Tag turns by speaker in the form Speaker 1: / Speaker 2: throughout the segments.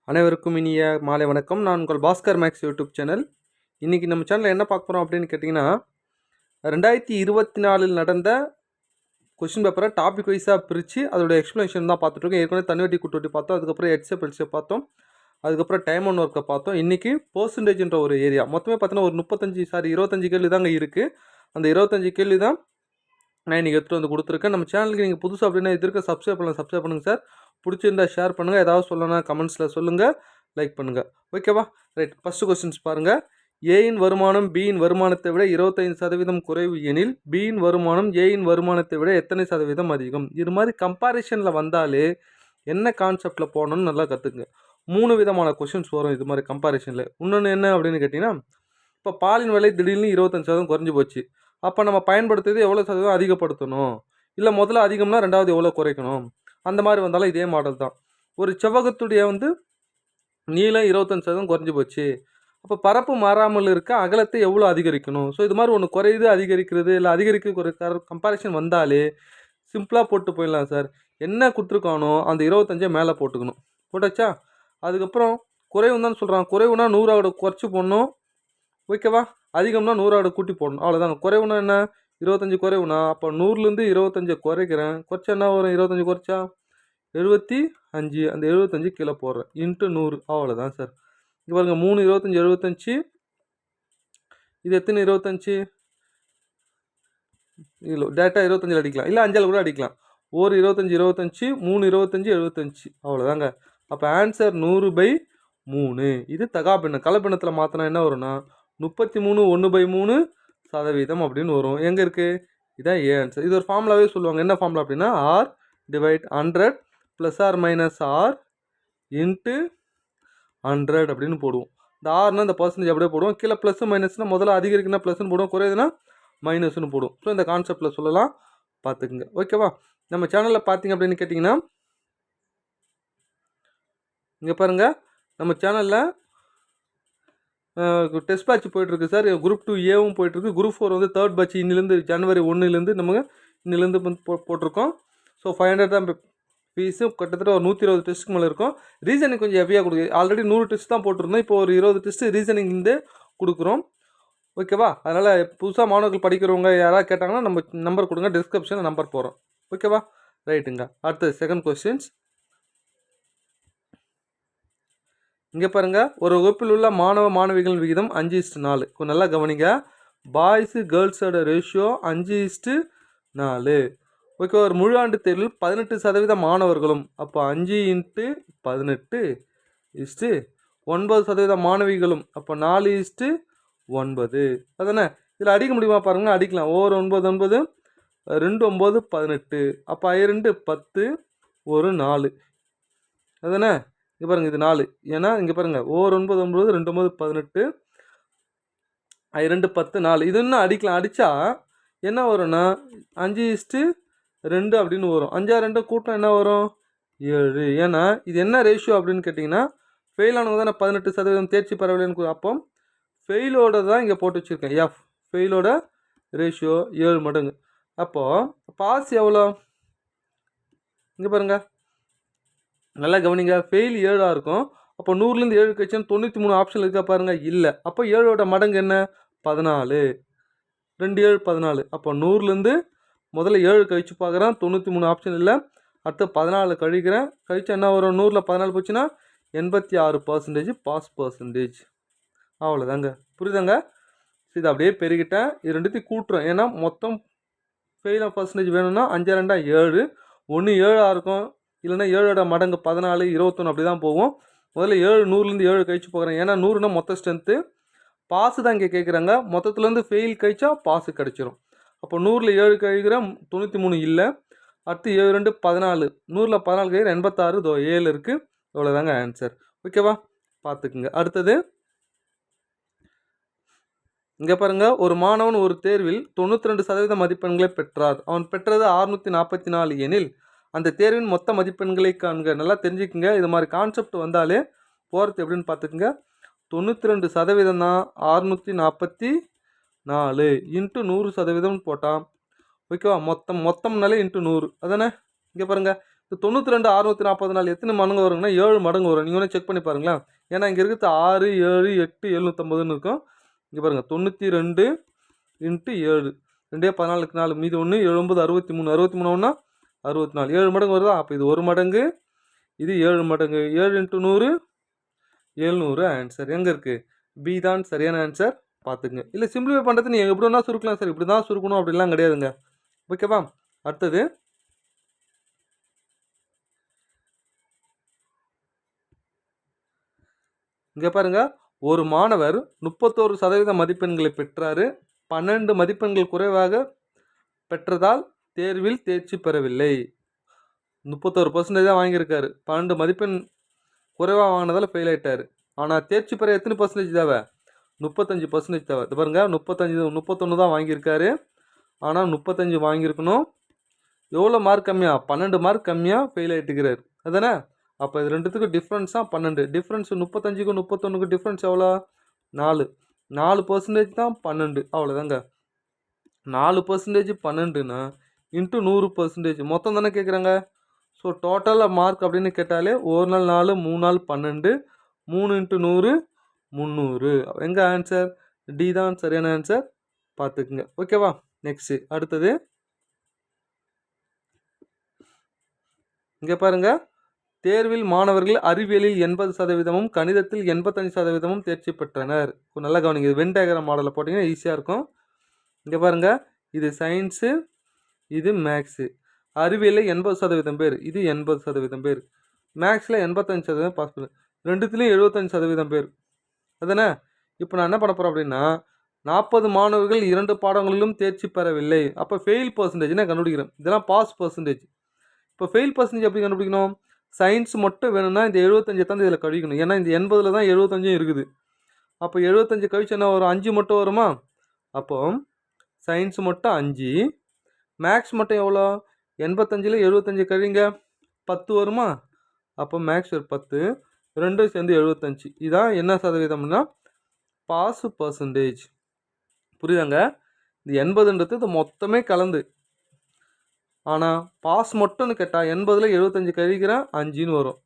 Speaker 1: அனைவருக்கும் இனிய மாலை வணக்கம். நான் உங்கள் பாஸ்கர் மேக்ஸ் யூடியூப் சேனல். இன்றைக்கி நம்ம சேனலில் என்ன பார்க்க போகிறோம் அப்படின்னு கேட்டிங்கன்னா, 2024 நடந்த கொஷின் பேப்பரை டாபிக் வைஸாக பிரித்து அதோட எக்ஸ்ப்ளனேஷன் தான் பார்த்துட்ருக்கோம். ஏற்கனவே தனிவட்டி குட்டுவட்டி பார்த்தோம், அதுக்கப்புறம் ஹெச்எஃப் எல்சிஎஃப் பார்த்தோம், அதுக்கப்புறம் டைம் ஒன் ஒர்க்கை பார்த்தோம். இன்றைக்கி பர்சன்டேஜ்ன்ற ஒரு ஏரியா மொத்தமே பார்த்தீங்கன்னா ஒரு 25 கேள்வி தாங்க இருக்குது. அந்த 25 கேள்வி தான் நான் இன்றைக்கி எடுத்துகிட்டு வந்து கொடுத்துருக்கேன். நம்ம சேனலுக்கு நீங்கள் புதுசு அப்படின்னா இது இருக்க சப்ஸ்கிரைப் பண்ணுங்கள் சார். பிடிச்சிருந்தா ஷேர் பண்ணுங்கள், ஏதாவது சொல்லணும்னா கமெண்ட்ஸில் சொல்லுங்கள், லைக் பண்ணுங்கள். ஓகேவா? ரைட், ஃபஸ்ட்டு கொஸ்டின்ஸ் பாருங்கள். ஏயின் வருமானம் பியின் வருமானத்தை விட 25% குறைவு எனில் பியின் வருமானம் ஏயின் வருமானத்தை விட எத்தனை சதவீதம் அதிகம்? இது மாதிரி கம்பாரிஷனில் வந்தாலே என்ன கான்செப்டில் போகணுன்னு நல்லா கற்றுக்குங்க. 3 விதமான கொஷின்ஸ் வரும் இது மாதிரி கம்பாரிஷனில். இன்னொன்று என்ன அப்படின்னு கேட்டிங்கன்னா, இப்போ பாலின் விலை திடீர்னு 25% குறைஞ்சி போச்சு. அப்போ நம்ம பயன்படுத்துறது எவ்வளோ சதவீதம் அதிகப்படுத்தணும், இல்லை முதல்ல அதிகம்னா ரெண்டாவது எவ்வளோ குறைக்கணும், அந்த மாதிரி வந்தாலும் இதே மாடல் தான். ஒரு செவ்வகத்துடைய நீளம் 25% குறைஞ்சி போச்சு. அப்போ பரப்பு மாறாமல் இருக்க அகலத்தை எவ்வளோ அதிகரிக்கணும்? ஸோ இது மாதிரி ஒன்று குறையுது அதிகரிக்கிறது இல்லை அதிகரிக்க கம்பேரிஷன் வந்தாலே சிம்பிளாக போட்டு போயிடலாம் சார். என்ன கொடுத்துருக்கானோ அந்த 25 மேலே போட்டுக்கணும். போட்டாச்சா? அதுக்கப்புறம் குறைவுன்னு தான் சொல்கிறான். குறைவுனா 100 குறைச்சி போடணும். ஓகேவா? அதிகம்னா 100 கூட்டி போடணும். அவ்வளோதாங்க. குறைவுனா என்ன? 25 குறைவுனா அப்போ 100லேருந்து 25 குறைக்கிறேன். குறைச்சா என்ன வரும்? 25 குறைச்சா 75. அந்த 75 கீழே போடுறேன் இன்ட்டு 100. அவ்வளோதான் சார். இங்கே பாருங்கள், 3 25 75. இது எத்தனை 25? இல்லை டேரெக்டாக 25 அடிக்கலாம், இல்லை 5 கூட அடிக்கலாம். ஒரு 25 25, 3 25 75. அவ்வளோதாங்க. அப்போ ஆன்சர் 100/3. இது தகாபின்னம். கலப்பினத்தில் மாற்றினா என்ன வரும்னா 33 1/3% அப்படின்னு வரும். எங்கே இருக்குது? இதான் ஏ ஆன்சர். இது ஒரு ஃபார்முலாவே சொல்லுவாங்க. என்ன ஃபார்முலா அப்படின்னா R / 100 ± R இன்ட்டு 100 அப்படின்னு போடுவோம். இந்த ஆர்னா இந்த பர்சன்டேஜ் அப்படியே போடுவோம். கீழே ப்ளஸ் மைனஸ்னால் முதல்ல அதிகரிக்குன்னா ப்ளஸ்ன்னு போடுவோம், குறையுதுன்னா மைனஸ்னு போடுவோம். ஸோ இந்த கான்செப்டில் சொல்லலாம், பார்த்துக்குங்க. ஓகேவா? நம்ம சேனலில் பார்த்தீங்க அப்படின்னு கேட்டிங்கன்னா, இங்கே பாருங்கள், நம்ம சேனலில் டெஸ்ட் பேட்ச் போயிட்டுருக்கு சார். குரூப் 2 ஏவும் போயிட்டுருக்கு. குரூப் 4 வந்து தேர்ட் பேட்ச் இன்னிலேருந்து ஜனவரி 1லேருந்து நம்ம இன்னிலேருந்து போட்டிருக்கோம். ஸோ 500 தான் ஃபீஸு. கிட்டத்தட்ட ஒரு 120 டெஸ்ட்டுக்கு மேலே இருக்கும். ரீசனிங் கொஞ்சம் ஹெவியாக கொடுக்குது. ஆல்ரெடி 100 டெஸ்ட் தான் போட்டிருந்தோம். இப்போ ஒரு 20 டெஸ்ட்டு ரீசனிங்லேருந்து கொடுக்குறோம். ஓகேவா? அதனால் புதுசாக மாணவர்கள் படிக்கிறவங்க யாராவது கேட்டாங்கன்னா நம்ம நம்பர் கொடுங்க, டிஸ்கிரிப்ஷனில் நம்பர் போகிறோம். ஓகேவா? ரைட்டுங்க. அடுத்தது செகண்ட் கொஸ்டின்ஸ். இங்கே பாருங்கள், ஒரு வகுப்பில் உள்ள மாணவ மாணவிகள் விகிதம் 5:4. கொஞ்சம் நல்லா கவனிங்க. பாய்ஸு கேர்ள்ஸோட ரேஷியோ 5:4. ஓகே. ஒரு முழு ஆண்டு தேர்வில் 18% மாணவர்களும், அப்போ 5 × 18 9% மாணவிகளும், அப்போ 4:9. அதானே? இதில் அடிக்க முடியுமா பாருங்கள். அடிக்கலாம். ஓர் 9 9, 2 9 18. அப்போ 2 10, ஒரு 4. அதானே? இங்கே பாருங்கள், இது 4. ஏன்னா இங்கே பாருங்கள், ஓர் 9 9, 2 9 18, 2 10 4. இது இன்னும் அடிக்கலாம். அடித்தா என்ன வரும்னா 5:2 அப்படின்னு வரும். 5 2 கூட்டம் என்ன வரும்? 7. ஏன்னா இது என்ன ரேஷியோ அப்படின்னு கேட்டிங்கன்னா, ஃபெயிலானவங்க தானே 18%, தேர்ச்சி பரவலைன்னு. அப்போ ஃபெயிலோட தான் இங்கே போட்டு வச்சுருக்கேன். எஃப் ஃபெயிலோட ரேஷியோ 7 மடங்கு. அப்போது பாஸ் எவ்வளோ? இங்கே பாருங்கள், நல்லா கவனிங்க. ஃபெயில் 7 இருக்கும். அப்போ 100லேருந்து 7 கழிச்சுன்னா 93 ஆப்ஷன் இருக்கா பாருங்கள். இல்லை. அப்போ 7ஓட மடங்கு என்ன? 14. 2 7 14. அப்போ 100லேருந்து முதல்ல 7 கழிச்சு பார்க்குறேன், 93 ஆப்ஷன் இல்லை. அடுத்து 14 கழிக்கிறேன். கழிச்சா என்ன வரும்? 100ல் 14 போச்சுன்னா 86% பாஸ் பர்சன்டேஜ். அவ்வளோதாங்க. புரியுதாங்க? இது அப்படியே பெருகிட்டேன். இது ரெண்டுத்தையும் கூட்டுறேன். ஏன்னா மொத்தம் ஃபெயில் பர்சன்டேஜ் வேணும்னா 5 2 7. 1 7 இருக்கும், இல்லைன்னா 7ஓட மடங்கு 14 21 அப்படி தான் போகும். முதல்ல 7 100லேருந்து 7 கழிச்சு போகிறேன். ஏன்னா 100னா மொத்த ஸ்ட்ரென்த்து. பாஸு தான் இங்கே கேட்குறாங்க. மொத்தத்துலேருந்து ஃபெயில் கழிச்சா பாஸு கிடச்சிரும். அப்போ 100ல் 7 கழிக்கிறேன், 93 இல்லை. அடுத்து 7 2 14. 100ல் 14 கழிக்கிறேன், 86. 7 இருக்குது. இவ்வளோதாங்க ஆன்சர். ஓகேவா? பார்த்துக்குங்க. அடுத்தது இங்கே பாருங்கள், ஒரு மாணவன் ஒரு தேர்வில் 92% மதிப்பெண்களை பெற்றார். அவன் பெற்றது 644 எனில் அந்த தேர்வின் மொத்த மதிப்பெண்களை காண்க. நல்லா தெரிஞ்சுக்குங்க. இது மாதிரி கான்செப்ட் வந்தாலே போகிறது எப்படின்னு பார்த்துக்குங்க. 92% தான் 644 இன்ட்டு 100% போட்டான். ஓகேவா? மொத்தம்னாலே இன்ட்டு 100. அதானே? இங்கே பாருங்கள், இந்த 92 640 நாள் எத்தனை மடங்கு வருங்கன்னா 7 மடங்கு வரும். நீங்கள் வேணால் செக் பண்ணி பாருங்களேன். ஏன்னா இங்கே இருக்கிறது 6 7 8 750ன்னு இருக்கும். இங்கே பாருங்கள் 92 × 7 2 14 4 மீதி 1 7 63 63 ஒன்றா 64 7 மடங்கு வருதா? அப்போ இது 1 மடங்கு, இது 7 மடங்கு. 7 × 100 700 ஆன்சர் எங்கே இருக்குது? பி தான் சரியான ஆன்சர். பார்த்துங்க. இல்லை சிம்பிளிஃபை பண்ணுறது நீங்கள் எப்படி வேணால் சுருக்கலாம் சார், இப்படி தான் சுருக்கணும் அப்படிலாம் கிடையாதுங்க. ஓகேவா? அடுத்தது இங்கே பாருங்கள், ஒரு மாணவர் 31% மதிப்பெண்களை பெற்றார். 12 மதிப்பெண்கள் குறைவாக பெற்றதால் தேர்வில் தேர்ச்சி பெறவில்லை. 31% தான் வாங்கியிருக்காரு. 12 மதிப்பெண் குறைவாக வாங்கினதால் ஃபெயில் ஆகிட்டார். ஆனால் தேர்ச்சி பெற எத்தனை பர்சன்டேஜ் தேவை? 35% தேவை. இது பாருங்கள் 31 தான் வாங்கியிருக்காரு. ஆனால் 35 வாங்கியிருக்கணும். எவ்வளோ மார்க் கம்மியாக? 12 மார்க் கம்மியாக ஃபெயில் ஆகிட்டுக்கிறார். அதானே? அப்போ இது ரெண்டுத்துக்கும் டிஃப்ரென்ஸாக 12. டிஃப்ரென்ஸ் 35க்கும் 31க்கும் டிஃப்ரென்ஸ் எவ்வளோ? 4% தான் 12. அவ்வளோதாங்க. 4% 12னா இன்ட்டு 100% மொத்தம் தானே கேட்குறாங்க. ஸோ டோட்டலாக மார்க் அப்படின்னு கேட்டாலே ஒரு நாள் 4 3 நாள் 12 3 × 100 300. எங்கே ஆன்சர்? டி தான் சரியான ஆன்சர். பார்த்துக்குங்க. ஓகேவா? நெக்ஸ்ட்டு அடுத்தது இங்கே தேர்வில் மாணவர்கள் அறிவியலில் 80%, கணிதத்தில் 85% தேர்ச்சி பெற்றனர். நல்லா கவனிங்க. இது வென் டயக்ராம் மாடலில் போட்டிங்கன்னா ஈஸியாக இருக்கும். இங்கே பாருங்கள், இது சயின்ஸு, இது மேக்ஸு. அறிவியலில் 80% பேர், இது 80% பேர். மேக்ஸில் 85% பாஸ் பண்ணு. ரெண்டுத்துலேயும் 75% பேர். அதானே? இப்போ நான் என்ன பண்ண போகிறேன் அப்படின்னா 40 மாணவர்கள் 2 பாடங்களிலும் தேர்ச்சி பெறவில்லை. அப்போ ஃபெயில் பர்சன்டேஜ் கண்டுபிடிக்கிறேன். இதெல்லாம் பாஸ் பர்சன்டேஜ். இப்போ ஃபெயில் பர்சன்டேஜ் எப்படி கண்டுபிடிக்கணும்? சயின்ஸ் மட்டும் வேணும்னா இந்த 75 தான் இதில் கழிக்கணும். ஏன்னா இந்த 80ல் தான் 75 இருக்குது. அப்போ 75 கழிச்சு என்ன வரும்? 5 மட்டும் வருமா? அப்போ சயின்ஸ் மட்டும் 5, மேக்ஸ் மட்டும் எவ்வளோ? 85ல் 75 கழிங்க 10 வருமா? அப்போ மேக்ஸ் ஒரு 10, ரெண்டும் சேர்ந்து 75. இதான் என்ன சதவீதம்னா பாஸ் பர்சன்டேஜ். புரியுதாங்க? இது 80ன்றது இது மொத்தமே கலந்து. ஆனால் பாஸ் மட்டும்னு கேட்டால் 80ல் 75 கழிக்கிறேன் 5ன்னு வரும்.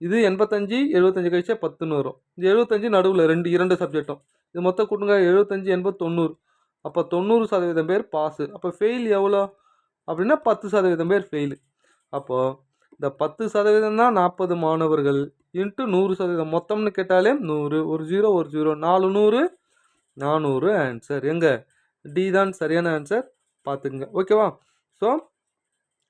Speaker 1: இது 85 75 கழிச்சா 10ன்னு வரும். இது 75 நடுவில் 2 சப்ஜெக்டும். இது மொத்தம் கூட்டுங்க 75 80 90. அப்போ 90% பேர் பாஸு. அப்போ ஃபெயில் எவ்வளோ அப்படின்னா 10% பேர் ஃபெயிலு. அப்போது இந்த 10% தான் 40 மாணவர்கள் இன்ட்டு 100%. மொத்தம்னு கேட்டாலே 100. ஒரு 0 ஒரு 0 400 400 ஆன்சர். எங்கே? டி தான் சரியான ஆன்சர். பார்த்துக்குங்க. ஓகேவா? ஸோ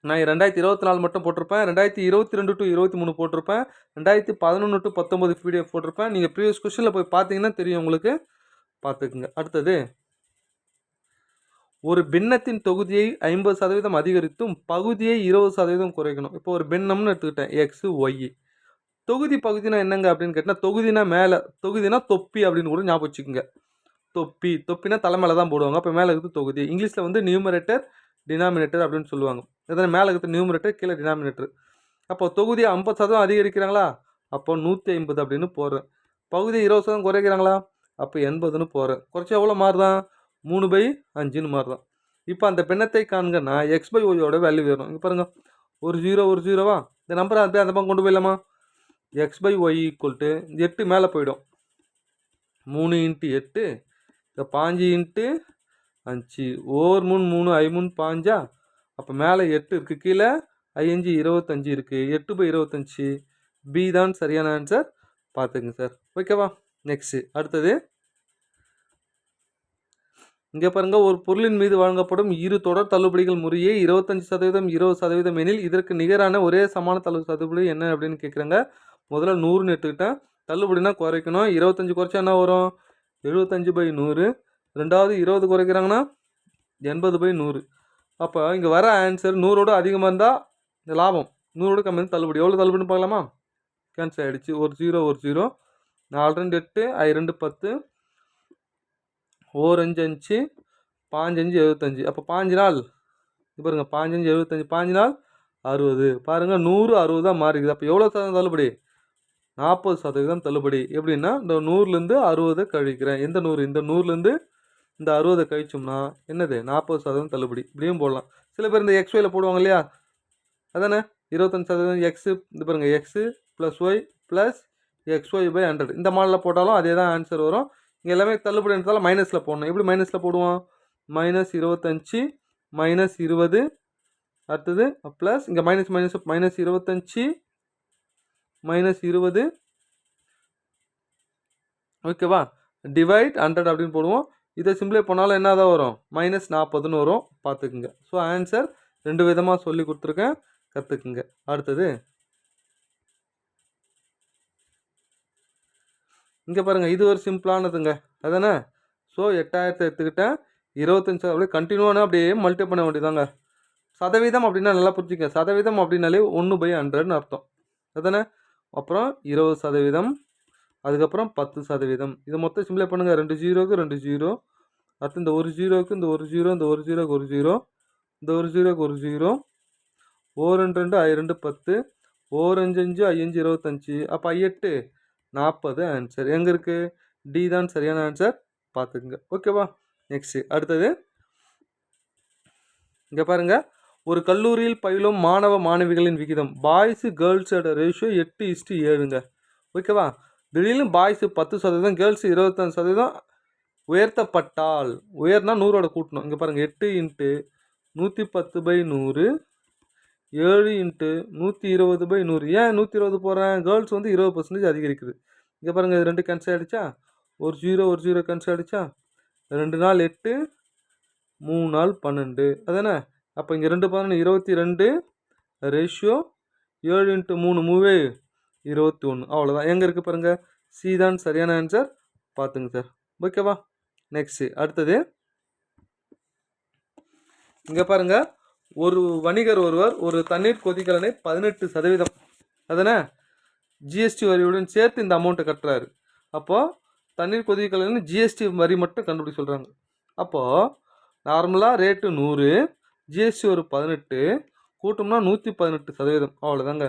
Speaker 1: நான் 2024 மட்டும் போட்டிருப்பேன். 2022 to 23 போட்டிருப்பேன். 2011 to 19 பிடிஎஃப் போட்டிருப்பேன். நீங்கள் ப்ரீவியஸ் கொஸ்டினில் போய் பார்த்தீங்கன்னா தெரியும் உங்களுக்கு. பார்த்துக்குங்க. அடுத்தது, ஒரு பின்னத்தின் தொகுதியை 50% அதிகரித்தும் பகுதியை 20% குறைக்கணும். இப்போ ஒரு பின்னம்னு எடுத்துக்கிட்டேன், எக்ஸு ஒய். தொகுதி பகுதினா என்னங்க அப்படின்னு கேட்டால், தொகுதினா மேலே, தொகுதினா தொப்பி அப்படின்னு கூட ஞாபகம் வச்சுக்கோங்க. தொப்பினா தலை மேலே தான் போடுவாங்க. அப்போ மேலே இருக்குது தொகுதி. இங்கிலீஷில் வந்து நியூமரேட்டர் டினாமினேட்டர் அப்படின்னு சொல்லுவாங்க. எதனா மேலே இருக்கிறது நியூமரேட்டர், கீழே டினாமினேட்டர். அப்போ தொகுதியை 50% அதிகரிக்கிறாங்களா? அப்போ 150 அப்படின்னு போடுறேன். பகுதி 20% குறைக்கிறாங்களா? அப்போ 80ன்னு போகிறேன். குறைச்சா எவ்வளோ மாறுதான்? 3/5ன்னு மாறுதான். இப்போ அந்த பின்னத்தை காண்கன்னா x/y வேல்யூ வேணும். இங்கே பாருங்கள், ஒரு 0 ஒரு 0வா? இந்த நம்பரை அப்படியே அந்த பக்கம் கொண்டு போயிடலாமா? x/y = 8 மேலே போயிடும். 3 × 8 5 × 5 ஓர் 3 3 5 5. அப்போ மேலே 8 இருக்குது, கீழே 5 25 இருக்குது. 8/25. பி தான் சரியான ஆன்சர். பார்த்துங்க சார். ஓகேவா? நெக்ஸ்ட்டு அடுத்தது இங்கே பாருங்கள், ஒரு பொருளின் மீது வழங்கப்படும் இரு தொடர் தள்ளுபடிகள் முறையே 25% 20% எனில் இதற்கு நிகரான ஒரே சமான தள்ளுபடி என்ன அப்படின்னு கேட்குறாங்க. முதல்ல 100ன்னு எடுத்துக்கிட்டேன். தள்ளுபடினா குறைக்கணும். 25 குறைச்சா என்ன வரும்? 75/100. ரெண்டாவது 20 குறைக்கிறாங்கன்னா 80/100. அப்போ இங்கே வர ஆன்சர் 100ஓட அதிகமாக இருந்தால் இந்த லாபம், 100ஓட கம்மி இருந்தால் தள்ளுபடி. எவ்வளோ தள்ளுபடின்னு பார்க்கலாமா? கேன்சல் ஆகிடுச்சு. ஒரு 0 ஒரு 0. 4 2 8 5 2 10 ஓர் 5 5 5 5 75. அப்போ 5 நாள் இது பாருங்கள், 5 5 75 5 நாள் 60. பாருங்கள் 100 60 தான் மாறிக்குது. அப்போ எவ்வளோ சதவீதம் தள்ளுபடி? 40% தள்ளுபடி. எப்படின்னா இந்த 100லேருந்து 60 கழிக்கிறேன். எந்த 100? இந்த 100லேருந்து இந்த 60 கழிச்சோம்னா என்னது? 40% தள்ளுபடி. இப்படியும் போடலாம். சில பேர் இந்த XYல போடுவாங்க இல்லையா? அதானே? 25% எக்ஸு இது பாருங்கள் x plus Y plus XY/100 இந்த மாடலில் போட்டாலும் அதே தான் ஆன்சர் வரும். இங்கே எல்லாமே தள்ளுபடி இருந்தாலும் மைனஸில் போடணும். எப்படி மைனஸில் போடுவோம்? -25 -20 அடுத்தது ப்ளஸ் இங்கே -25 -20 ஓகேவா, டிவைட் 100 அப்படின்னு போடுவோம். இதை சிம்பிளை பண்ணாலும் என்ன தான் வரும்? -40ன்னு வரும். பார்த்துக்குங்க. ஸோ ஆன்சர் 2 விதமாக சொல்லி கொடுத்துருக்கேன், கற்றுக்குங்க. அடுத்தது இங்கே பாருங்கள், இது ஒரு சிம்பிளானதுங்க அதானே. ஸோ 8000 எடுத்துக்கிட்டேன், 25 அப்படியே கண்டினியூவான அப்படியே மல்டிப்ளை பண்ண வேண்டியதாங்க. சதவீதம் அப்படின்னா நல்லா புரிஞ்சுக்க, சதவீதம் அப்படின்னாலே 1/100ன்னு அர்த்தம் அதானே. அப்புறம் 20%, அதுக்கப்புறம் 10%. இது மொத்தம் சிம்பிளை பண்ணுங்கள். 2 0க்கு 2 0, அடுத்து இந்த 1 0க்கு இந்த 1 0, இந்த 1 0க்கு 1 0, இந்த 1 0க்கு 1 0, 4 2 2 5 2 10, 4 5 5 5 25, அப்போ 8 40 ஆன்சர். எங்கே இருக்குது? டி தான் சரியான ஆன்சர், பார்த்துக்குங்க. ஓகேவா. நெக்ஸ்ட்டு அடுத்தது இங்கே பாருங்கள், ஒரு கல்லூரியில் பயிலும் மாணவ மாணவிகளின் விகிதம் பாய்ஸு கேர்ள்ஸோட ரேஷியோ 8:7ங்க. ஓகேவா. திடீர்னு பாய்ஸு 10%, கேர்ள்ஸு 25% உயர்த்தப்பட்டால், உயர்னா 100ஓட கூட்டணும். இங்கே பாருங்கள், 8 × 110/100, 7 × 120/100. ஏன் 120 போகிறேன்? கேர்ள்ஸ் வந்து 20% அதிகரிக்குது. இங்கே பாருங்கள், இது 2 கேன்சல் ஆகிடுச்சா, ஒரு 0 கேன்சல் ஆகிடுச்சா, 2 நாள் 8, 3 நாள் 12 அதானே. அப்போ இங்கே 2 12 22 ரேஷியோ 7 × 3 3 21, அவ்வளோதான். எங்கே இருக்குது பாருங்கள், சி தான் சரியான ஆன்சர், பார்த்துங்க சார். ஓகேவா. நெக்ஸ்ட்டு அடுத்தது இங்கே பாருங்கள், ஒரு வணிகர் ஒருவர் ஒரு தண்ணீர் கொதிக்கலனை 18% அதானே ஜிஎஸ்டி வரியுடன் சேர்த்து இந்த அமௌண்ட்டை கட்டுறாரு. அப்போது தண்ணீர் கொதிக்கலன்னு ஜிஎஸ்டி வரி மட்டும் கண்டுபிடி சொல்கிறாங்க. அப்போது நார்மலாக ரேட்டு 100, ஜிஎஸ்டி ஒரு 18, கூட்டம்னா 118%, அவ்வளோதாங்க.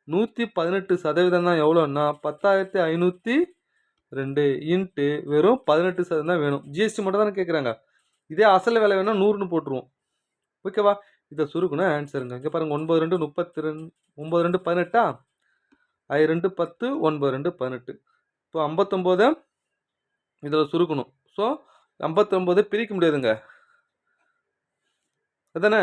Speaker 1: 118% தான் எவ்வளோன்னா 10,502 இன்ட்டு வெறும் 18% தான் வேணும். ஜிஎஸ்டி மட்டும் தானே கேட்குறாங்க. இதே அசல் விலை வேணால் 100ன்னு போட்டுருவோம். ஓகேவா. இதை சுருக்குனா ஆன்சருங்க. இங்கே பாருங்கள், 9 2 32, 9 2 18, 5 2 10, 9 2 18. இப்போ 59 இதில் சுருக்கணும். ஸோ 59 பிரிக்க முடியாதுங்க அதானே,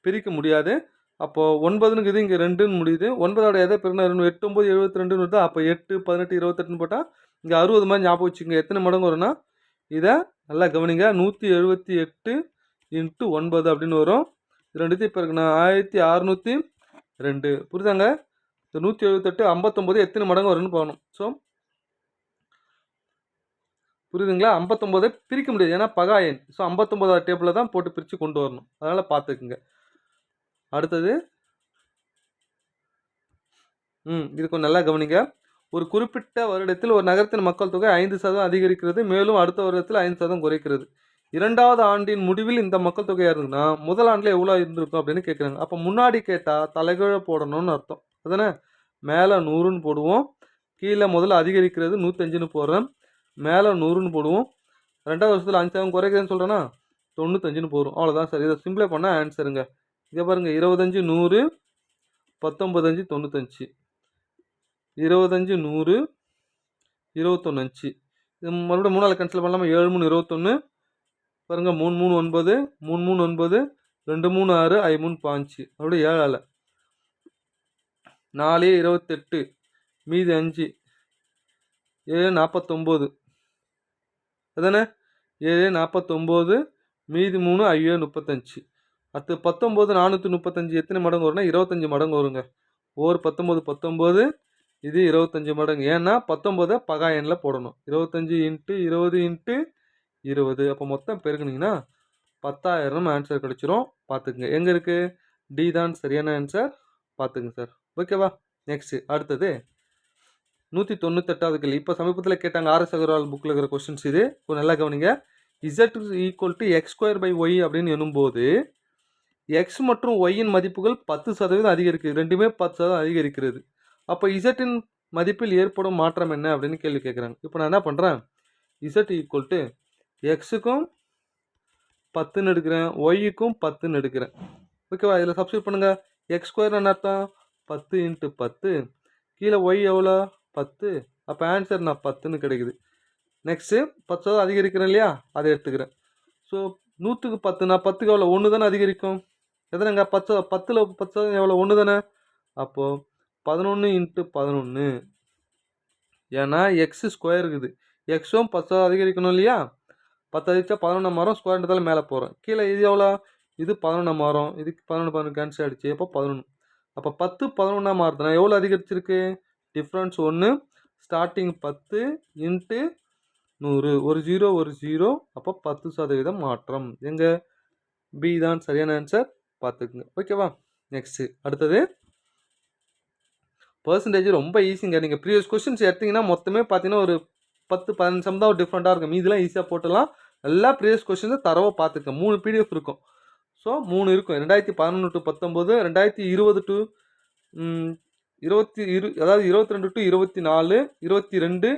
Speaker 1: பிரிக்க முடியாது. அப்போது 9ன்னு இங்கே 2ன்னு முடியுது. 9ஓட எதை பிறகு 8 9 72ன்னு வருது. அப்போ 8 18 28ன்னு போட்டால் இங்கே 60 மாதிரி ஞாபகம் வச்சுக்கோங்க. எத்தனை மடங்கு வரும்னா, இதை நல்லா கவனிங்க, 178 × 9 அப்படின்னு வரும். இது ரெண்டுத்தையும் பிறகுண்ணா 1602 புரியுதாங்க. இந்த 178 59 எத்தனை மடங்கு வரும்னு போகணும். ஸோ புரியுதுங்களா. 59 பிரிக்க முடியாது, ஏன்னா பகா எண். ஸோ 59 டேபிளில் தான் போட்டு பிரித்து கொண்டு வரணும். அதனால் பார்த்துக்குங்க. அடுத்தது இது கொஞ்சம் நல்லா கவனிங்க. ஒரு குறிப்பிட்ட வருடத்தில் ஒரு நகரத்தின் மக்கள் தொகை 5% அதிகரிக்கிறது, மேலும் அடுத்த வருடத்தில் 5% குறைக்கிறது. 2வது ஆண்டின் முடிவில் இந்த மக்கள் தொகையாக இருந்ததுன்னா முதல் ஆண்டில் எவ்வளோ இருந்திருக்கும் அப்படின்னு கேட்குறாங்க. அப்போ முன்னாடி கேட்டால் தலைகீழ போடணும்னு அர்த்தம் அதானே. மேலே 100ன்னு போடுவோம், கீழே முதல்ல அதிகரிக்கிறது 105ன்னு போடுறேன், மேலே 100ன்னு போடுவோம். 2வது வருஷத்தில் 5% குறைக்கிறதுன்னு சொல்கிறேன்னா 95ன்னு போடும். அவ்வளோதான் சார். இதை சிம்பிளை பண்ணால் ஆன்சருங்க. இங்கே பாருங்கள், 25 100, 19 95, 25 100, 21 5. இது மறுபடியும் 3ஆல் கேன்சல் பண்ணலாமல், 7 3 21 பாருங்கள், 3 3 9, 3 3 9, 2 3 6, 5 3 5, மறுபடியும் 7ஆல் 4 28, மீதி 5, 7 49 அதானே. 7 49, மீதி 3 5 35. அடுத்து 19 435 எத்தனை மடங்கு வரும்னா 25 மடங்கு வருங்க. ஓர் 19 19, இது 25 மடங்கு. ஏன்னா 19 பகா எண்ணில் போடணும். 25 × 20 × 20, அப்போ மொத்தம் பெருக்குனிங்கன்னா 10,000 ஆன்சர் கிடச்சிரும். பார்த்துக்குங்க. எங்கே இருக்குது? டி தான் சரியான ஆன்சர், பார்த்துங்க சார். ஓகேவா. நெக்ஸ்ட்டு அடுத்தது 198வது கேள்வி. இப்போ சமீபத்தில் கேட்டாங்க, ஆர்எஸ் அகர்வால் புக்கில் இருக்கிற கொஸ்டின்ஸ் இது. கொஞ்சம் நல்லா கவனிங்க. Z = x² y அப்படின்னு எனும்போது எக்ஸ் மற்றும் ஒய்யின் மதிப்புகள் 10% அதிகரிக்குது. ரெண்டுமே 10% அதிகரிக்கிறது. அப்போ இசட்டின் மதிப்பில் ஏற்படும் மாற்றம் என்ன அப்படின்னு கேள்வி கேட்குறாங்க. இப்போ நான் என்ன பண்ணுறேன், இசட் ஈக்குவல் எக்ஸுக்கும் 10ன்னு எடுக்கிறேன், ஒய்யுக்கும் 10ன்னு எடுக்கிறேன். ஓகேவா. இதில் சப்ஸ்டியூட் பண்ணுங்கள். x² என்ன அர்த்தம்? 10 × 10 கீழே ஒய் எவ்வளோ 10. அப்போ ஆன்சர் நான் 10ன்னு கிடைக்குது. நெக்ஸ்ட்டு 10 அதிகரிக்கிறேன் இல்லையா, அதை எடுத்துக்கிறேன். ஸோ 100க்கு 10 நான் 10க்கு எவ்வளோ 1 தானே அதிகரிக்கும். எத்தனைங்க 10ல் 10 எவ்வளோ 1 தானே. அப்போது 11 × 11. ஏன்னா x² இருக்குது. எக்ஸும் 10 அதிகரிக்கணும் இல்லையா. 10 அதிகரிச்சா 11 மாறும். ஸ்கொயர்ன்றதால மேலே போகிறோம். கீழே இது எவ்வளோ, இது 11 மாறும். இதுக்கு 11 கேன்சல் ஆகிடுச்சு. அப்போ 11. அப்போ 10 11 மாறுதுன்னா எவ்வளோ அதிகரிச்சிருக்கு, டிஃப்ரென்ஸ் 1. ஸ்டார்டிங் 10 × 100. ஒரு 0 ஒரு 0. அப்போ 10% மாற்றம். எங்கே பி தான் சரியான ஆன்சர், பார்த்துக்குங்க. ஓகேவா. நெக்ஸ்ட்டு அடுத்தது பர்சன்டேஜ் ரொம்ப ஈஸிங்க. நீங்கள் ப்ரீவியஸ் கொஸ்டின்ஸ் எடுத்திங்கன்னா மொத்தமே பார்த்தீங்கன்னா ஒரு 10-15 சம் தான் டிஃப்ரெண்ட்டாக இருக்கும். மீதெல்லாம் ஈஸியாக போட்டுடலாம். எல்லா ப்ரீவியஸ் கொஸ்டின்ஸை தரவாக பார்த்துக்க. 3 PDF இருக்கும். ஸோ 3 இருக்கும். 2011 to 19, 2020 to 22 to 24, 22,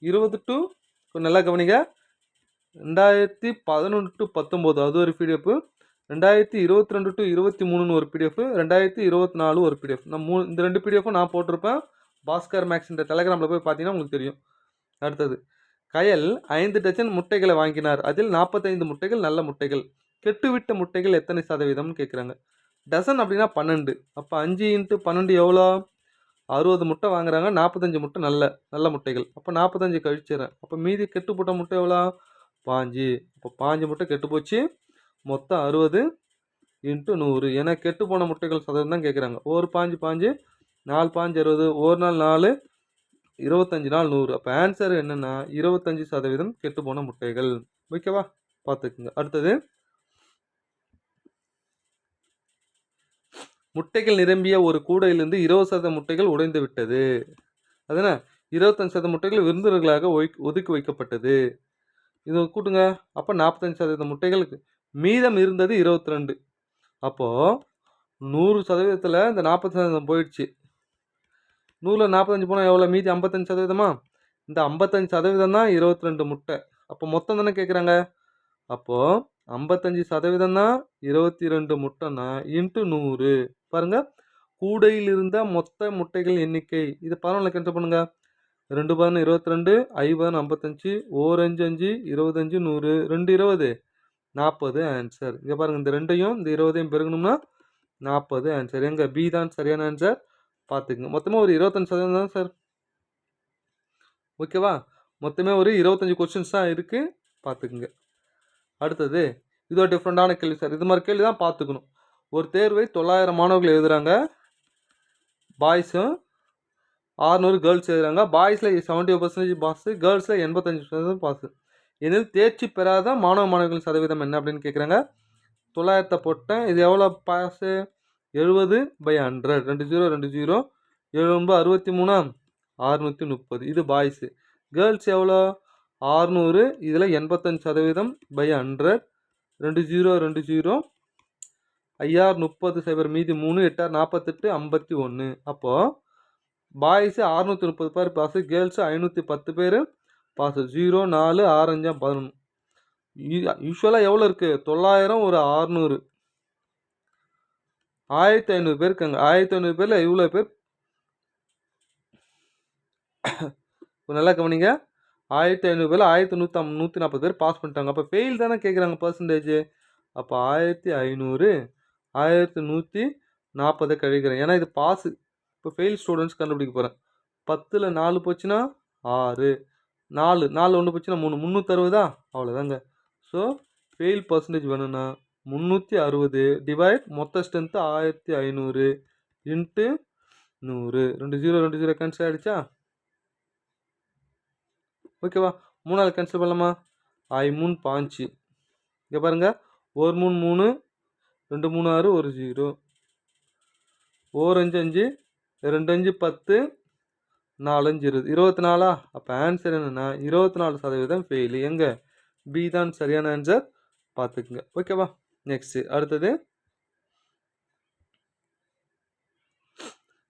Speaker 1: 20 to கொஞ்சம் நல்லா கவனிங்க, 2011 to 19 அது ஒரு PDF, 2022 to 23 ஒரு PDF, 2024 ஒரு PDF. இந்த 2 PDFம் நான் போட்டிருப்பேன். பாஸ்கர் மேக்ஸ் இந்த டெலகிராமில் போய் பார்த்தீங்கன்னா உங்களுக்கு தெரியும். அடுத்தது கயல் 5 டஜன் முட்டைகளை வாங்கினார். அதில் 45 முட்டைகள் நல்ல முட்டைகள். கெட்டுவிட்ட முட்டைகள் எத்தனை சதவீதம்னு கேட்குறாங்க. டசன் அப்படின்னா 12. அப்போ 5 × 12 எவ்வளோ, 60 முட்டை வாங்குறாங்க. 45 முட்டை நல்ல முட்டைகள். அப்போ 45 கழிச்சிடறேன். அப்போ மீதி கெட்டுப்போட்ட முட்டை எவ்வளோ 5. அப்போ 5 முட்டை கெட்டு போச்சு. மொத்தம் 60 × 100. ஏன்னா கெட்டு போன முட்டைகள் சதவீதம் தான் கேட்குறாங்க. ஒரு 5 4 5 60, ஒரு நாள் 4, 25 நாள் 100. அப்போ ஆன்சர் என்னென்னா 25% கெட்டு போன முட்டைகள். ஓகேவா, பார்த்துக்குங்க. அடுத்தது முட்டைகள் நிரம்பிய ஒரு கூடையிலிருந்து 20% முட்டைகள் உடைந்து விட்டது. அதனா 25% முட்டைகள் விருந்தினர்களாக ஒதுக்கி வைக்கப்பட்டது. இது கூட்டுங்க. அப்போ 45% முட்டைகளுக்கு மீதம் இருந்தது 22. அப்போது 100%த்தில் இந்த 40% போயிடுச்சு. 100ல் 45 போனால் எவ்வளோ, மீதி 55%மா. இந்த 55% தான் 22 முட்டை. அப்போ மொத்தம் தானே கேட்குறாங்க. அப்போது 55% தான் 22 முட்டைன்னா × 100. பாருங்க, கூடையில் இருந்த மொத்த முட்டைகள் எண்ணிக்கை. இது 11 கேன்சல் பண்ணுங்க. 2 × 22, 5 × 55, 1 5 5, 25 100, 2 20, 40 ஆன்சர். இங்கே பாருங்கள், இந்த 2ஐயும் இந்த 20ஐயும் பெருகணும்னா 40 ஆன்சர். எங்கே பி தான் சரியான ஆன்சர், பார்த்துக்குங்க. மொத்தமாக ஒரு 25% தான் சார். ஓகேவா, மொத்தமே ஒரு 25 கொஸ்டின்ஸ் தான் இருக்குது, பார்த்துக்குங்க. அடுத்தது இது ஒரு டிஃப்ரெண்டான கேள்வி சார். இது மாதிரி கேள்வி தான் பார்த்துக்கணும். ஒரு தேர்வை 900 மாணவர்கள் எழுதுகிறாங்க. பாய்ஸும் 600 கேர்ள்ஸ் எழுதுகிறாங்க. பாய்ஸில் 70% பாஸு, கேர்ள்ஸில் 85% பாஸு. எனில் தேர்ச்சி பெறாத மாணவர்கள் சதவீதம் என்ன அப்படின்னு கேட்குறாங்க. 900 போட்டேன். இது எவ்வளோ பாஸு, 70/100. 2 0 2 0, 7 63, 630. இது பாய்ஸு. கேர்ள்ஸ் எவ்வளோ 600. இதில் 85%/100. 2 0 2 0, 5 30 மீதி 3 8 48 51. அப்போது பாய்ஸு 630 பேர் பாஸு, கேர்ள்ஸு 510 பேர் பாஸு. 0 4 6 5 11. யூஸ்வலாக எவ்வளோ இருக்குது, 900 ஒரு 600, 1500 பேர் இருக்காங்க. 1500 பேரில் இவ்வளோ பேர் நல்லா கவனிங்க. 1500 பேரில் 1140 பேர் பாஸ் பண்ணிட்டாங்க. அப்போ ஃபெயில் தானே கேட்குறாங்க பர்சன்டேஜ். அப்போ 1500 1140 கழிக்கிறேன். ஏன்னா இது பாஸு. இப்போ ஃபெயில் ஸ்டூடெண்ட்ஸ் கண்டுபிடிக்க போகிறேன். 10ல் 4 போச்சுன்னா 6, 4 1 போச்சுன்னா 3, 360. அவ்வளோதாங்க. ஸோ ஃபெயில் பர்சன்டேஜ் வேணும்னா 360 டிவைட் மொத்த ஸ்ட்ரென்த்து 1500 × 100. 2 0 2 0 கேன்சல் ஆகிடுச்சா. ஓகேவா, 3 கேன்சல் பண்ணலாமா. 3 5. இங்கே பாருங்கள், 1 3 3, 2 3 6, 1 0, 1 5 5, 2 5 10, 4 5 20, 24. அப்போ ஆன்சர் என்னென்னா 24% ஃபெயிலு. எங்கே பி தான் சரியான ஆன்சர், பார்த்துக்குங்க. ஓகேவா, நெக்ஸ்ட்டு அடுத்தது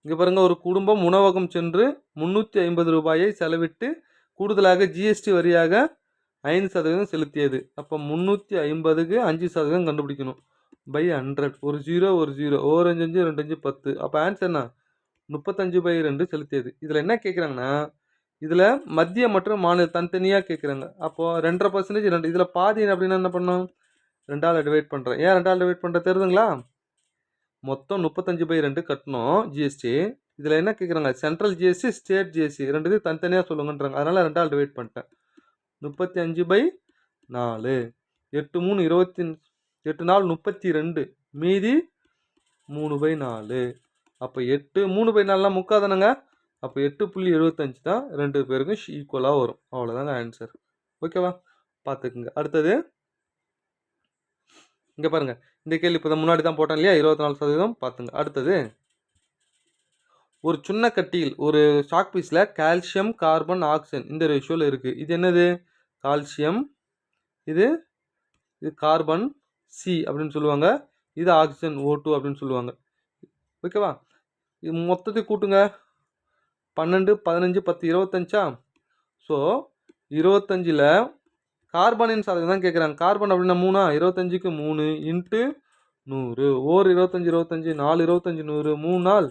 Speaker 1: இங்கே பாருங்கள். ஒரு குடும்பம் உணவகம் சென்று 350 ரூபாயை செலவிட்டு கூடுதலாக ஜிஎஸ்டி வரியாக 5% செலுத்தியது. அப்போ 350க்கு 5% கண்டுபிடிக்கணும். பை 100. ஒரு 0 ஒரு 0. ஓர் 5 5 2 5 10. அப்போ ஆன்சர் என்ன? 35/2 செலுத்தியது. இதில் என்ன கேட்குறாங்கன்னா, இதில் மத்திய மற்றும் மாநில தனித்தனியாக கேட்குறாங்க. அப்போது 2.5% 2 இதில் பாதி அப்படின்னா என்ன பண்ணணும்? 2ஆல் டிவைட் பண்ணுறேன். ஏன் 2ஆல் டிவைட் பண்ணுற தெரியுதுங்களா? மொத்தம் 35/2 கட்டணும் ஜிஎஸ்டி. இதில் என்ன கேட்குறாங்க? சென்ட்ரல் ஜிஎஸ்டி, ஸ்டேட் ஜிஎஸ்டி ரெண்டுத்தையும் தனித்தனியாக சொல்லுங்கன்றாங்க. அதனால் 2ஆல் டிவைட் பண்ணிட்டேன். 35/4. 8 3 8 4 32. மீதி 3/4. அப்போ 8 3/4லாம் முக்காதானங்க. அப்போ 8.75 தான் 2 பேருக்கும் ஈக்குவலாக வரும். அவ்வளோதாங்க ஆன்சர். ஓகேவா? பார்த்துக்குங்க. அடுத்தது இங்கே பாருங்கள். இந்த கேள்வி இப்போ தான் முன்னாடி தான் போட்டேன் இல்லையா? 24% பார்த்துங்க. அடுத்தது ஒரு சின்ன கட்டியில் ஒரு சாக் பீஸில் கால்சியம், கார்பன், ஆக்சிஜன் இந்த ரேஷியோவில் இருக்குது. இது என்னது? கால்சியம். இது கார்பன் சி அப்படின்னு சொல்லுவாங்க. இது ஆக்சிஜன் O2 அப்படின்னு சொல்லுவாங்க. ஓகேவா? இது மொத்தத்தை கூட்டுங்க. 12 15 10 25. ஸோ 25ல் கார்பனின் சதவீதம் தான் கேட்குறாங்க. கார்பன் அப்படின்னா 3. 25க்கு 3 இன்ட்டு 100. ஓர் 25 25 4 25 100 3 நாள்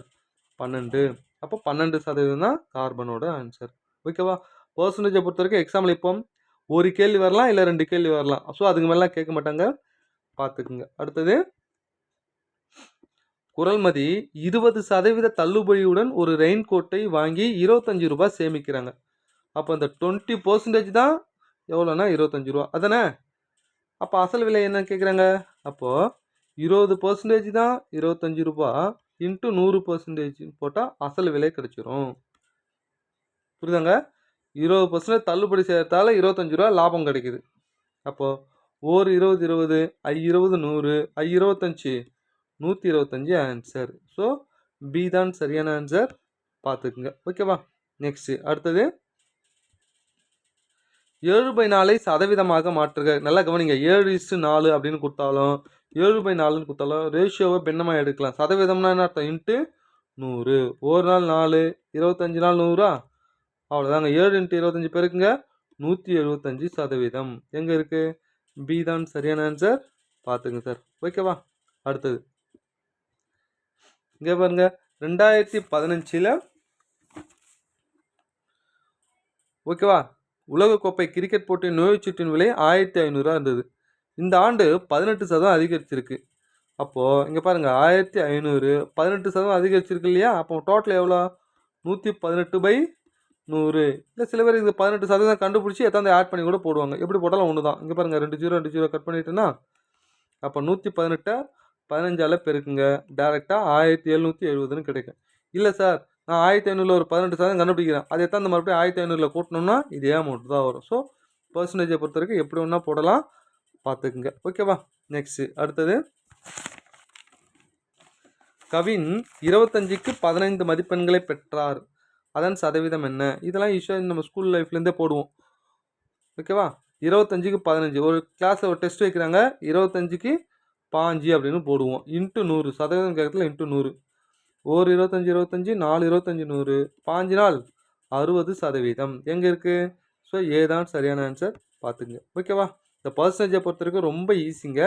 Speaker 1: 12. அப்போ 12% தான் கார்பனோட ஆன்சர். ஓகேவா? பர்சன்டேஜை பொறுத்த வரைக்கும் எக்ஸாம்பிள் இப்போ ஒரு கேள்வி வரலாம், இல்லை 2 கேள்வி வரலாம். ஸோ அதுக்கு மேலாம் கேட்க மாட்டாங்க. பார்த்துக்குங்க. அடுத்தது குறள்மதி 20% தள்ளுபடியுடன் ஒரு ரெயின் கோட்டை வாங்கி 25 ரூபாய் சேமிக்கிறாங்க. அப்போ இந்த 20% தான் எவ்வளோனா 25 ரூபா அதானே? அப்போ அசல் விலை என்ன கேட்குறாங்க? அப்போது 20% தான் 25 ரூபா இன்ட்டு 100% போட்டால் அசல் விலை கிடச்சிரும். புரியுதாங்க? 20% தள்ளுபடி செய்யறதால 25 ரூபா லாபம் கிடைக்குது. அப்போது ஓர் 20 20 20 100 25 125 ஆன்சர். ஸோ பி தான் சரியான ஆன்சர். பார்த்துக்குங்க. ஓகேவா? நெக்ஸ்ட்டு அடுத்தது 7/4 சதவீதமாக மாற்றுக. நல்லா கவனிங்க. 7:4 அப்படின்னு கொடுத்தாலும் 7/4ன்னு கொடுத்தாலும் ரேஷியோவை பின்னமாக எடுக்கலாம். சதவீதம்னா என்ன அர்த்தம்? இன்ட்டு 100. ஒரு நாள் 4 25 நாள் 100. அவ்வளோதாங்க. 7 × 25 பேருக்குங்க 175%. எங்கே இருக்குது? பி தான் சரியான ஆன்சர். பார்த்துங்க சார். ஓகேவா? அடுத்தது இங்கே பாருங்க. 2015 ஓகேவா? உலகக்கோப்பை கிரிக்கெட் போட்டியின் நுழைவுச்சீட்டின் விலை 1500 இருந்தது. இந்த ஆண்டு 18% அதிகரிச்சிருக்கு. அப்போது இங்கே பாருங்கள் 1500 18% அதிகரிச்சிருக்கு இல்லையா? அப்போ டோட்டல் எவ்வளோ? 118/100. இல்லை சில பேர் இது 18% கண்டுபிடிச்சி எத்தாந்து ஆட் பண்ணி கூட போடுவாங்க. எப்படி போட்டாலும் ஒன்று தான். இங்கே பாருங்கள் 2 0 2 0 கட் பண்ணிட்டேன்னா அப்போ 118 15ஆல் பெருக்குங்க. டேரெக்டாக 1770ன்னு கிடைக்கும். இல்லை சார் நான் 1500 ஒரு 18% கண்டுபிடிக்கிறேன். அதை எத்தாந்து மறுபடியும் 1500 கூட்டணும்னா இதே அமௌண்ட் தான் வரும். ஸோ பர்சன்டேஜை பொறுத்த வரைக்கும் எப்படி ஒன்றா போடலாம். பார்த்துக்குங்க. ஓகேவா? நெக்ஸ்ட்டு அடுத்தது கவின் 25க்கு 15 மதிப்பெண்களை பெற்றார். அதன் சதவீதம் என்ன? இதெல்லாம் ஈஸியாக நம்ம ஸ்கூல் லைஃப்லேருந்தே போடுவோம். ஓகேவா? 25க்கு 15 ஒரு கிளாஸில் ஒரு டெஸ்ட் வைக்கிறாங்க. 25க்கு 5 அப்படின்னு போடுவோம். இன்ட்டு 100 சதவீதம் கேட்கறதுல இன்ட்டு 100. ஒரு 25 25 4 25 100 5 நாள் 60%. எங்கே இருக்குது? ஸோ ஏ தான் சரியான ஆன்சர். பார்த்துங்க. ஓகேவா? இந்த பர்சன்டேஜை பொறுத்த வரைக்கும் ரொம்ப ஈஸிங்க.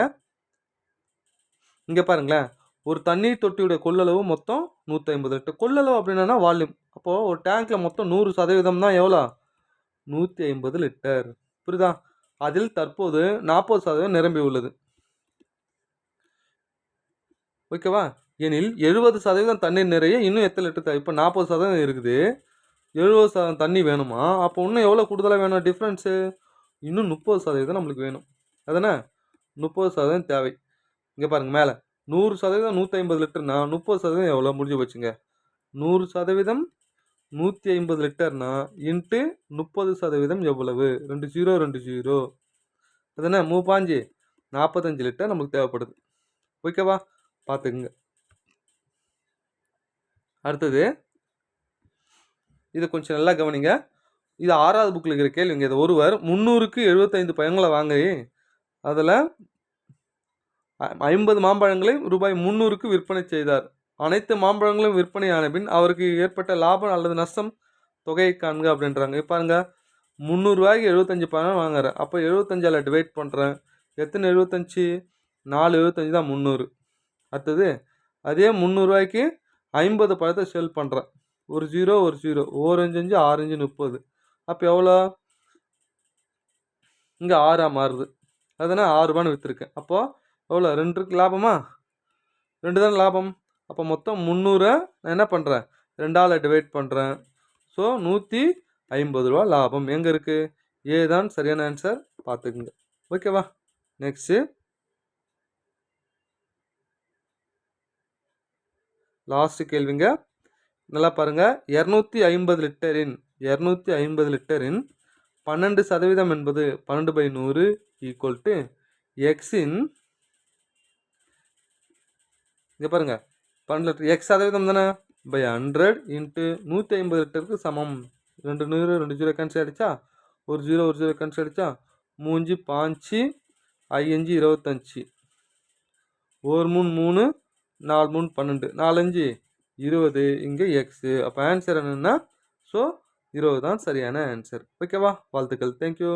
Speaker 1: இங்கே பாருங்களேன். ஒரு தண்ணீர் தொட்டியோட கொள்ளளவு மொத்தம் 150 லிட்டர். கொள்ளளவு அப்படின்னா வால்யூம். அப்போது ஒரு டேங்க்கில் மொத்தம் 100% தான் எவ்வளோ? 150 லிட்டர். புரியுதா? அதில் தற்போது 40% நிரம்பி உள்ளது. ஓகேவா? எனில் 70% தண்ணீர் நிறைய இன்னும் எத்தனை லிட்டர் தேவை? இப்போ 40% இருக்குது. 70% தண்ணி வேணுமா? அப்போ இன்னும் எவ்வளோ கூடுதலாக வேணும்? டிஃப்ரென்ஸு இன்னும் 30% நம்மளுக்கு வேணும். அதானே? 30% தேவை. இங்கே பாருங்கள் மேலே 100% 150 லிட்டர்னா 30% எவ்வளோ? முடிஞ்சு போச்சுங்க. 100% 150 லிட்டர்னா இன்ட்டு 30% எவ்வளவு? 2 0 2 0 அதானே? 35 45 லிட்டர் நமக்கு தேவைப்படுது. ஓகேவா? பார்த்துக்குங்க. அடுத்தது இதை கொஞ்சம் நல்லா கவனிங்க. இது 6வது புக்கில் இருக்கிற கேள்விங்க. இது ஒருவர் 300க்கு 75 பழங்களை வாங்கி அதில் 50 மாம்பழங்களை ரூபாய் 300க்கு விற்பனை செய்தார். அனைத்து மாம்பழங்களும் விற்பனையான பின் அவருக்கு ஏற்பட்ட லாபம் அல்லது நஷ்டம் தொகையை காண்க அப்படின்றாங்க. பாருங்க 300 ரூபாய்க்கு 75 பழம் வாங்குறேன். அப்போ 75ஆல் டிவைட் பண்ணுறேன். எத்தனை 75? 4,75 தான் 300. அடுத்தது அதே 300 50 பழத்தை சேல் பண்ணுறேன். ஒரு 0 ஒரு 0 ஓர் 5 5 6 5 30. அப்போ எவ்வளோ? இங்கே 6 மாறுது. அதனால் 6 ரூபான்னு விற்றுருக்கேன். அப்போது எவ்வளோ? 2 இருக்கு லாபமா? 2 தானே லாபம். அப்போ மொத்தம் 300 நான் என்ன பண்ணுறேன்? 2ஆல் டிவைட் பண்ணுறேன். ஸோ 150 ரூபா லாபம் எங்கே இருக்குது? ஏ தான் சரியான ஆன்சர், பார்த்துக்குங்க. ஓகேவா? நெக்ஸ்ட்டு லாஸ்ட் கேள்விங்க. நல்லா பாருங்கள். 250 லிட்டரின் 12% என்பது 12/100 ஈக்குவல் டு எக்ஸின், இங்கே பாருங்கள் 12 லிட்டர் எக்ஸ் சதவீதம் தானே, பை 100 இன்ட்டு 150 லிட்டருக்கு சமம். 2 100 2 0 கேன்சல் ஆகிடுச்சா? ஒரு 0 ஒரு 0 கேன்சல் ஆகிடுச்சா? 3 5 5 25 ஒரு 3 3 4 3 12 4 5 20. இங்கே எக்ஸு. அப்போ ஆன்சர் என்னென்னா ஸோ 20 தான் சரியான ஆன்சர். ஓகேவா? வாழ்த்துக்கள். தேங்க்யூ.